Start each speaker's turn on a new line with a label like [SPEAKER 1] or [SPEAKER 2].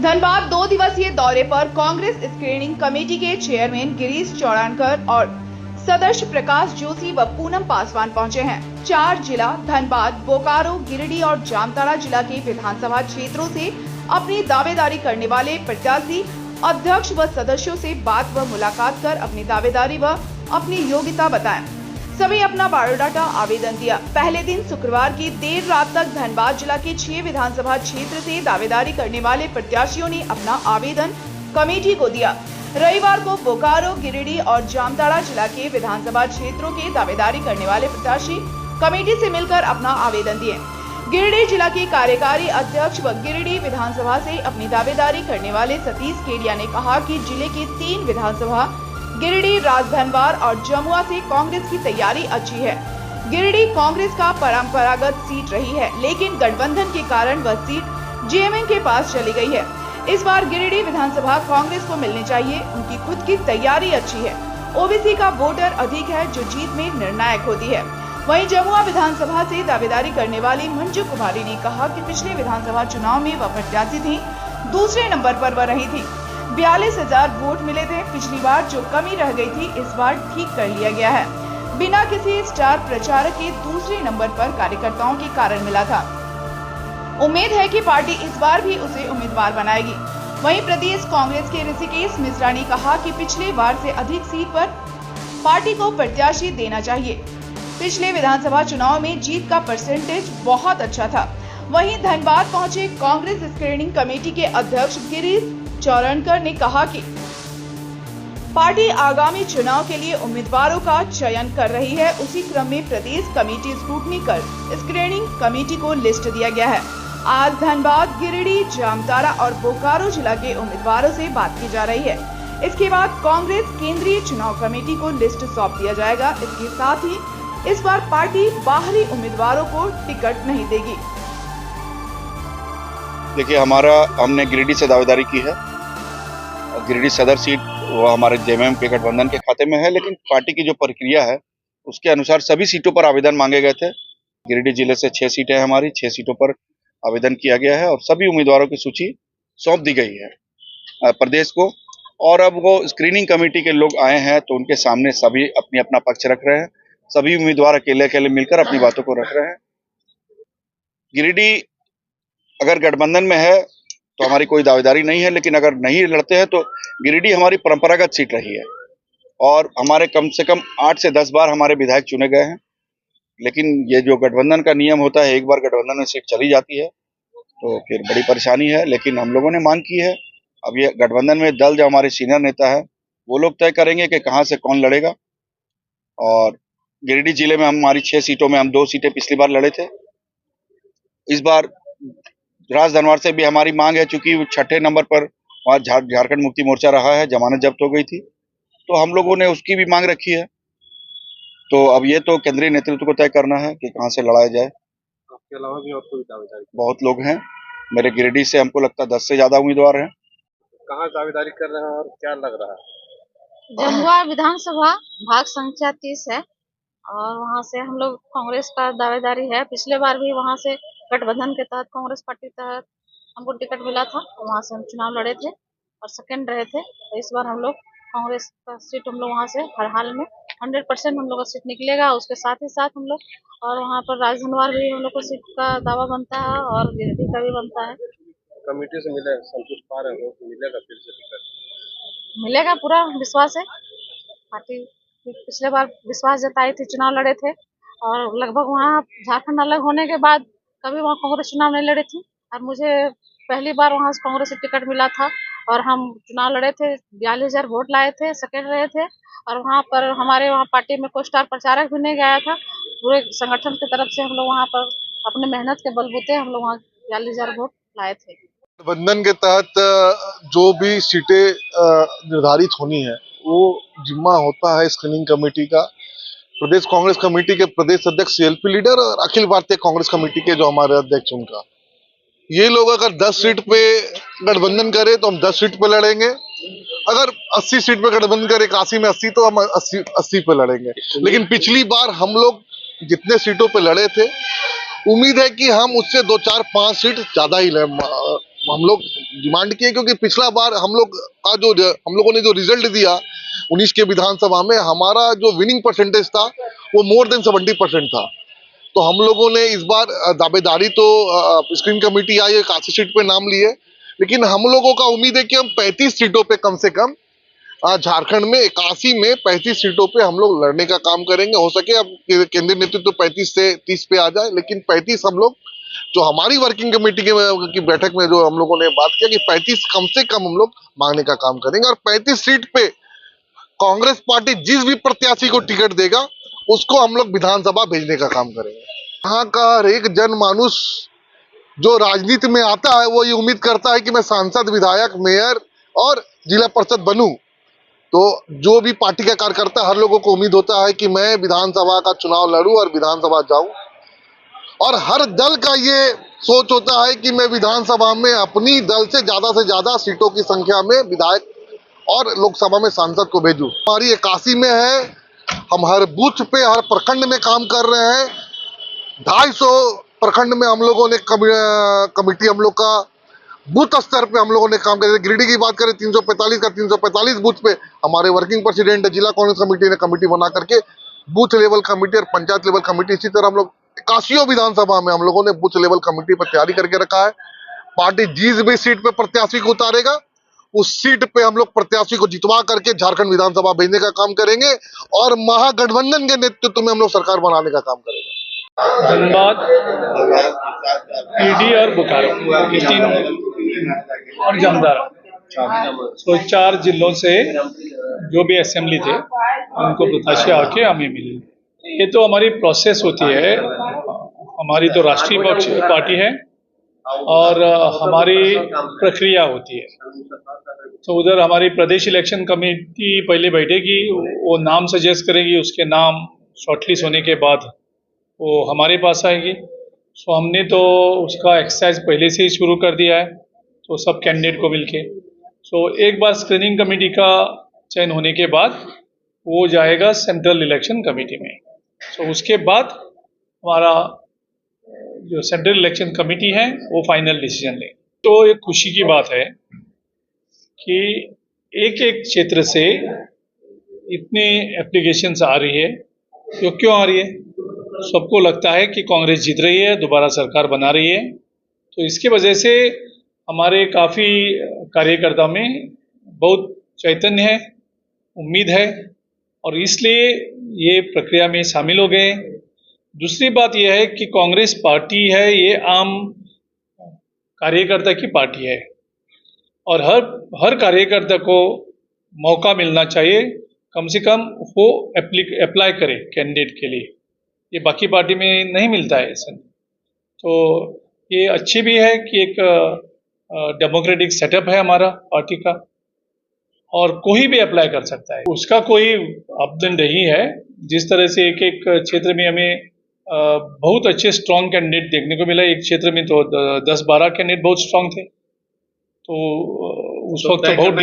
[SPEAKER 1] धनबाद 2 दिवसीय दौरे पर कांग्रेस स्क्रीनिंग कमेटी के चेयरमैन गिरीश चौड़ानकर और सदस्य प्रकाश जोशी व पूनम पासवान पहुंचे हैं। 4 जिला धनबाद, बोकारो, गिरिडीह और जामताड़ा जिला के विधानसभा क्षेत्रों से अपनी दावेदारी करने वाले प्रत्याशी, अध्यक्ष व सदस्यों से बात व मुलाकात कर अपनी दावेदारी व अपनी योग्यता बताएं। सभी अपना बायोडाटा आवेदन दिया। पहले दिन शुक्रवार की देर रात तक धनबाद जिला के 6 विधानसभा क्षेत्र से दावेदारी करने वाले प्रत्याशियों ने अपना आवेदन कमेटी को दिया। रविवार को बोकारो, गिरिडीह और जामताड़ा जिला के विधानसभा क्षेत्रों के दावेदारी करने वाले प्रत्याशी कमेटी से मिलकर अपना आवेदन दिए। गिरिडीह जिला के कार्यकारी अध्यक्ष व गिरिडीह विधानसभा से अपनी दावेदारी करने वाले सतीश केडिया ने कहा कि जिले के 3 विधानसभा गिरिडीह, राजधनवार और जमुआ से कांग्रेस की तैयारी अच्छी है। गिरिडीह कांग्रेस का परंपरागत सीट रही है, लेकिन गठबंधन के कारण वह सीट जेएमएम के पास चली गई है। इस बार गिरिडीह विधानसभा कांग्रेस को मिलनी चाहिए। उनकी खुद की तैयारी अच्छी है। ओबीसी का वोटर अधिक है जो जीत में निर्णायक होती है। वहीं जमुआ विधानसभा से दावेदारी करने वाली मंजू कुमारी ने कहा कि पिछले विधानसभा चुनाव में वह प्रत्याशी थी, दूसरे नंबर पर वह रही थी। 42,000 वोट मिले थे। पिछली बार जो कमी रह गई थी, इस बार ठीक कर लिया गया है। बिना किसी स्टार प्रचारक के दूसरे नंबर पर कार्यकर्ताओं के कारण मिला था। उम्मीद है कि पार्टी इस बार भी उसे उम्मीदवार बनाएगी। वहीं प्रदेश कांग्रेस के ऋषिकेश मिश्रा ने कहा कि पिछले बार से अधिक सीट पर पार्टी को प्रत्याशी देना चाहिए। पिछले विधानसभा चुनाव में जीत का परसेंटेज बहुत अच्छा था। वहीं धनबाद पहुंचे कांग्रेस स्क्रीनिंग कमेटी के अध्यक्ष गिरीश चौड़ानकर ने कहा कि पार्टी आगामी चुनाव के लिए उम्मीदवारों का चयन कर रही है। उसी क्रम में प्रदेश कमेटी स्क्रूटनी कर स्क्रीनिंग कमेटी को लिस्ट दिया गया है। आज धनबाद, गिरिडीह, जामताड़ा और बोकारो जिला के उम्मीदवारों से बात की जा रही है। इसके बाद कांग्रेस केंद्रीय चुनाव कमेटी को लिस्ट सौंप दिया जाएगा। इसके साथ ही इस बार पार्टी बाहरी उम्मीदवारों को टिकट नहीं देगी।
[SPEAKER 2] देखिए, हमने गिरिडीह से दावेदारी की है। गिरिडीह सदर सीट वो हमारे जेएमएम के गठबंधन के खाते में है, लेकिन पार्टी की जो प्रक्रिया है उसके अनुसार सभी सीटों पर आवेदन मांगे गए थे। गिरिडीह जिले से 6 सीटें हैं हमारी, 6 सीटों पर आवेदन किया गया है और सभी उम्मीदवारों की सूची सौंप दी गई है प्रदेश को। और अब वो स्क्रीनिंग कमेटी के लोग आए हैं तो उनके सामने सभी अपनी अपना पक्ष रख रहे हैं। सभी उम्मीदवार अकेले अकेले मिलकर अपनी बातों को रख रहे हैं। गिरिडीह अगर गठबंधन में है तो हमारी कोई दावेदारी नहीं है, लेकिन अगर नहीं लड़ते हैं तो गिरिडीह हमारी परंपरागत सीट रही है और हमारे कम से कम 8 से 10 बार हमारे विधायक चुने गए हैं। लेकिन ये जो गठबंधन का नियम होता है, एक बार गठबंधन में सीट चली जाती है तो फिर बड़ी परेशानी है। लेकिन हम लोगों ने मांग की है। अब ये गठबंधन में दल जो हमारे सीनियर नेता है वो लोग तय करेंगे कि कहाँ से कौन लड़ेगा। और गिरिडीह जिले में हमारी 6 सीटों में हम 2 सीटें पिछली बार लड़े थे। इस बार राजधनवार से भी हमारी मांग है, चूंकि 6ठे नंबर पर वहाँ झारखंड मुक्ति मोर्चा रहा है, जमानत जब्त हो गई थी, तो हम लोगों ने उसकी भी मांग रखी है। तो अब ये तो केंद्रीय नेतृत्व को तय करना है कि कहाँ से लड़ाया जाए।
[SPEAKER 3] आपके अलावा भी और कोई दावेदारी?
[SPEAKER 2] बहुत लोग हैं। मेरे गिरिडीह से हमको लगता है 10 से ज्यादा उम्मीदवार हैं।
[SPEAKER 3] कहाँ दावेदारी कर रहे हैं और क्या लग रहा है?
[SPEAKER 4] जमुआ विधानसभा भाग संख्या 30 है और वहाँ से हम लोग कांग्रेस का दावेदारी है। पिछले बार भी वहाँ से गठबंधन के तहत कांग्रेस पार्टी तहत हमको टिकट मिला था, तो वहाँ से हम चुनाव लड़े थे और सेकंड रहे थे। तो इस बार हम लोग कांग्रेस का सीट हम लोग वहाँ से हर हाल में 100% हम लोग का सीट निकलेगा। उसके साथ ही साथ हम लोग और वहाँ पर राजधनवार भी हम लोग को सीट का दावा बनता है और गिरिडीह का भी बनता है।
[SPEAKER 3] कमेटी से मिले, संतोष पा रहे हो, मिलेगा फिर से टिकट?
[SPEAKER 4] मिलेगा, पूरा विश्वास है। पार्टी पिछले बार विश्वास जताई थी, चुनाव लड़े थे और लगभग वहाँ झारखंड अलग होने के बाद कभी वहाँ कांग्रेस चुनाव नहीं लड़ी थी और मुझे पहली बार वहाँ से कांग्रेस से टिकट मिला था और हम चुनाव लड़े थे। 42,000 वोट लाए थे, सेकंड रहे थे और वहाँ पर हमारे वहाँ पार्टी में कोई स्टार प्रचारक भी नहीं गया था। पूरे संगठन की तरफ से हम लोग वहाँ पर अपने मेहनत के बलबूते हम लोग वहाँ 42,000 वोट लाए थे।
[SPEAKER 5] गठबंधन के तहत जो भी सीटें निर्धारित होनी है वो जिम्मा होता है स्क्रीनिंग कमेटी का। प्रदेश कांग्रेस कमेटी के प्रदेश अध्यक्ष सीएलपी लीडर और अखिल भारतीय कांग्रेस कमेटी के जो हमारे अध्यक्ष उनका, ये लोग अगर 10 सीट पे गठबंधन करे तो हम 10 सीट पे लड़ेंगे। अगर 80 सीट पे गठबंधन करे, 81 में 80, तो हम 80 पे लड़ेंगे। लेकिन पिछली बार हम लोग जितने सीटों पे लड़े थे, उम्मीद है कि हम उससे 2, 4, 5 सीट ज्यादा ही हम लोग डिमांड की है, क्योंकि पिछला बार हम लोगों ने जो रिजल्ट दिया 19 के विधानसभा में, हमारा जो विनिंग परसेंटेज था वो मोर देन 70% था। तो हम लोगों ने इस बार दावेदारी तो स्क्रीनिंग कमेटी आई है, 81 सीट पे नाम लिए, लेकिन हम लोगों का उम्मीद है कि हम 35 सीटों पे कम से कम झारखंड में 81 में 35 सीटों पे हम लोग लड़ने का काम करेंगे। हो सके अब केंद्रीय नेतृत्व 35 से 30 पे आ जाए, लेकिन 35 हम लोग, जो हमारी वर्किंग कमेटी की बैठक में जो हम लोगों ने बात किया कि 35 कम से कम हम लोग मांगने का काम करेंगे, और 35 सीट पे कांग्रेस पार्टी जिस भी प्रत्याशी को टिकट देगा उसको हम लोग विधानसभा भेजने का काम करेंगे। यहाँ का हर एक जनमानुस जो राजनीति में आता है वो ये उम्मीद करता है कि मैं सांसद, विधायक, मेयर और जिला परिषद बनूं। तो जो भी पार्टी का कार्यकर्ता, हर लोगों को उम्मीद होता है कि मैं विधानसभा का चुनाव लड़ूं और विधानसभा जाऊं, और हर दल का ये सोच होता है कि मैं विधानसभा में अपनी दल से ज्यादा सीटों की संख्या में विधायक और लोकसभा में सांसद को भेजूं। हमारी 81 में है, हम हर बूथ पे, हर प्रखंड में काम कर रहे हैं। 250 प्रखंड में हम लोगों ने कमिटी, हम लोग का बूथ स्तर पे हम लोगों ने काम किया। गिरिडीह की बात करें 345 का 345 बूथ पे हमारे वर्किंग प्रेसिडेंट जिला कांग्रेस कमेटी ने कमेटी बना करके बूथ लेवल कमेटी और पंचायत लेवल कमेटी, इसी तरह हम लोग 81 विधानसभा में हम लोगों ने बूथ लेवल कमेटी पर तैयारी करके रखा है। पार्टी जिस भी सीट पे प्रत्याशी को उतारेगा उस सीट पे हम लोग प्रत्याशी को जितवा करके झारखंड विधानसभा भेजने का काम करेंगे, और महागठबंधन के नेतृत्व में हम लोग सरकार बनाने का काम करेंगे।
[SPEAKER 6] धनबाद, पीडी और बोकारो, ये तीन, और जामताड़ा, तो 4 जिलों से जो भी असेंबली थे उनको प्रत्याशी आके हमें मिले। ये तो हमारी प्रोसेस होती है, हमारी तो राष्ट्रीय पार्टी है और हमारी प्रक्रिया होती है। तो उधर हमारी प्रदेश इलेक्शन कमेटी पहले बैठेगी, वो नाम सजेस्ट करेगी, उसके नाम शॉर्टलिस्ट होने के बाद वो हमारे पास आएगी। सो हमने तो उसका एक्सरसाइज पहले से ही शुरू कर दिया है, तो सब कैंडिडेट को मिलके। सो एक बार स्क्रीनिंग कमेटी का चयन होने के बाद वो जाएगा सेंट्रल इलेक्शन कमेटी में। सो उसके बाद हमारा जो सेंट्रल इलेक्शन कमेटी है वो फाइनल डिसीजन ले। तो एक खुशी की बात है कि एक एक क्षेत्र से इतनी एप्लीकेशंस आ रही है। तो क्यों आ रही है? सबको लगता है कि कांग्रेस जीत रही है, दोबारा सरकार बना रही है। तो इसके वजह से हमारे काफ़ी कार्यकर्ता में बहुत चैतन्य है, उम्मीद है, और इसलिए ये प्रक्रिया में शामिल हो गए। दूसरी बात यह है कि कांग्रेस पार्टी है, ये आम कार्यकर्ता की पार्टी है, और हर कार्यकर्ता को मौका मिलना चाहिए, कम से कम वो अप्लाई करे कैंडिडेट के लिए। ये बाकी पार्टी में नहीं मिलता है ऐसा। तो ये अच्छी भी है कि एक डेमोक्रेटिक सेटअप है हमारा पार्टी का, और कोई भी अप्लाई कर सकता है, उसका कोई अपडेट नहीं है। जिस तरह से एक एक क्षेत्र में हमें बहुत अच्छे स्ट्रॉन्ग कैंडिडेट देखने को मिला। एक क्षेत्र में तो 10-12 कैंडिडेट बहुत स्ट्रॉन्ग थे, तो उस वक्त तो बहुत